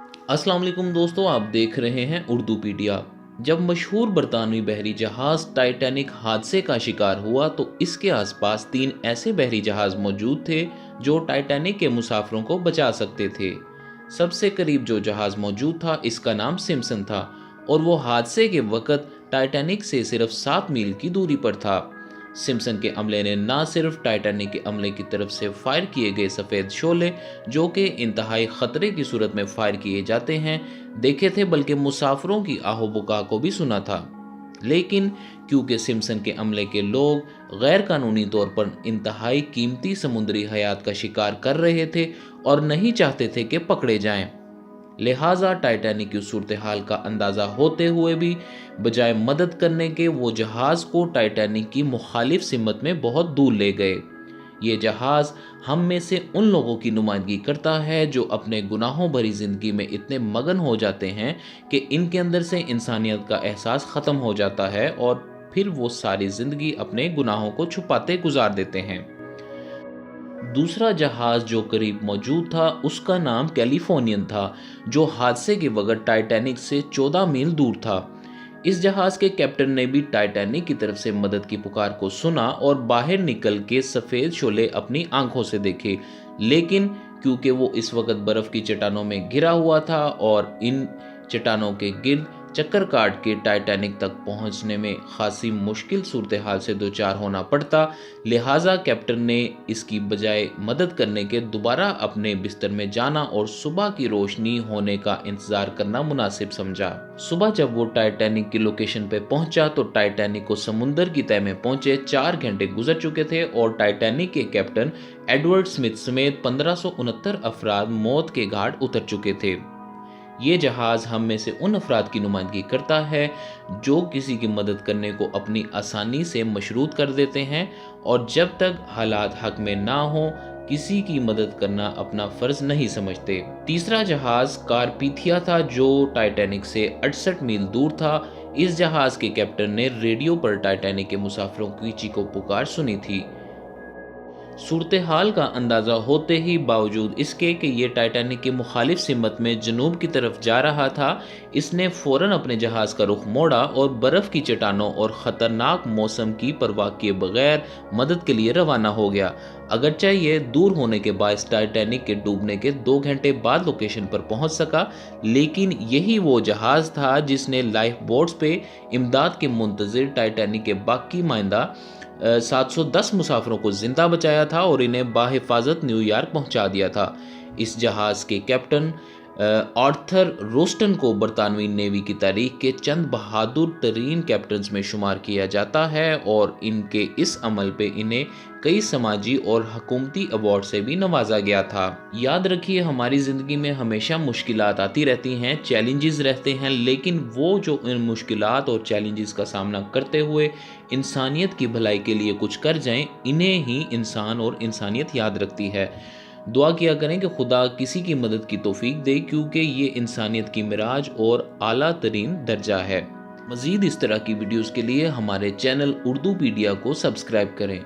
अस्सलाम वालेकुम दोस्तों, आप देख रहे हैं उर्दू पीडिया। जब मशहूर बरतानवी बहरी जहाज़ टाइटैनिक हादसे का शिकार हुआ तो इसके आसपास 3 ऐसे बहरी जहाज़ मौजूद थे जो टाइटैनिक के मुसाफिरों को बचा सकते थे। सबसे करीब जो जहाज़ मौजूद था इसका नाम सिम्पसन था और वो हादसे के वक़्त टाइटैनिक से सिर्फ 7 मील की दूरी पर था। सिम्पसन के अमले ने न सिर्फ टाइटैनिक के अमले की तरफ से फायर किए गए सफ़ेद शोले जो कि इंतहाई ख़तरे की सूरत में फायर किए जाते हैं देखे थे, बल्कि मुसाफिरों की आहो-बुका को भी सुना था। लेकिन क्योंकि सिम्पसन के अमले के लोग गैर कानूनी तौर पर इंतहाई कीमती समुद्री हयात का शिकार कर रहे थे और नहीं चाहते थे कि पकड़े जाएं, लिहाजा टाइटैनिक की सूरत हाल का अंदाज़ा होते हुए भी बजाय मदद करने के वो जहाज़ को टाइटैनिक की मुखालिफ सिमत में बहुत दूर ले गए। ये जहाज़ हम में से उन लोगों की नुमाइंदगी करता है जो अपने गुनाहों भरी ज़िंदगी में इतने मगन हो जाते हैं कि इनके अंदर से इंसानियत का एहसास ख़त्म हो जाता है और फिर वो सारी ज़िंदगी अपने गुनाहों को छुपाते गुजार देते हैं। दूसरा जहाज़ जो करीब मौजूद था उसका नाम कैलिफोर्नियन था, जो हादसे के वक़्त टाइटैनिक से 14 मील दूर था। इस जहाज़ के कैप्टन ने भी टाइटैनिक की तरफ से मदद की पुकार को सुना और बाहर निकल के सफ़ेद शोले अपनी आंखों से देखे, लेकिन क्योंकि वो इस वक्त बर्फ़ की चट्टानों में घिरा हुआ था और इन चट्टानों के गिर्द चक्कर काट के टाइटैनिक तक पहुंचने में खासी मुश्किल सूरत हाल से दो चार होना पड़ता, लिहाजा कैप्टन ने इसकी बजाय मदद करने के दोबारा अपने बिस्तर में जाना और सुबह की रोशनी होने का इंतज़ार करना मुनासिब समझा। सुबह जब वो टाइटैनिक की लोकेशन पे पहुंचा तो टाइटैनिक को समुंदर की तह में पहुंचे 4 घंटे गुजर चुके थे और टाइटैनिक के कैप्टन एडवर्ड स्मिथ समेत 1569 अफराद मौत के घाट उतर चुके थे। ये जहाज़ हम में से उन अफराद की नुमाइंदगी करता है जो किसी की मदद करने को अपनी आसानी से मशरूत कर देते हैं और जब तक हालात हक में ना हो किसी की मदद करना अपना फ़र्ज नहीं समझते। तीसरा जहाज़ कारपीथिया था जो टाइटैनिक से 68 मील दूर था। इस जहाज़ के कैप्टन ने रेडियो पर टाइटैनिक के मुसाफिरों की चीखो पुकार सुनी थी। सूरत हाल का अंदाज़ा होते ही बावजूद इसके कि ये टाइटैनिक की मुखालिफ सिमत में जनूब की तरफ जा रहा था, इसने फ़ौरन अपने जहाज़ का रुख मोड़ा और बर्फ़ की चट्टानों और ख़तरनाक मौसम की परवाह किए बगैर मदद के लिए रवाना हो गया। अगरचे ये दूर होने के बायस टाइटैनिक के डूबने के 2 घंटे बाद लोकेशन पर पहुंच सका, लेकिन यही वो जहाज़ था जिसने लाइफ बोट्स पे इमदाद के मुंतज़िर टाइटैनिक के बाकी माइंदा 710 मुसाफिरों को जिंदा बचाया था और इन्हें बाहिफाजत न्यूयॉर्क पहुंचा दिया था। इस जहाज़ के कैप्टन आर्थर रोस्टन को बरतानवी नेवी की तारीख के चंद बहादुर तरीन कैप्टन्स में शुमार किया जाता है और इनके इस अमल पे इन्हें कई समाजी और हुकूमती अवार्ड से भी नवाजा गया था। याद रखिए, हमारी ज़िंदगी में हमेशा मुश्किलात आती रहती हैं, चैलेंजेस रहते हैं, लेकिन वो जो इन मुश्किलात और चैलेंजेस का सामना करते हुए इंसानियत की भलाई के लिए कुछ कर जाएं, इन्हें ही इंसान और इंसानियत याद रखती है। दुआ किया करें कि खुदा किसी की मदद की तौफीक दे, क्योंकि ये इंसानियत की मिराज और आला तरीन दर्जा है। मज़ीद इस तरह की वीडियोज़ के लिए हमारे चैनल उर्दू पीडिया को सब्सक्राइब करें।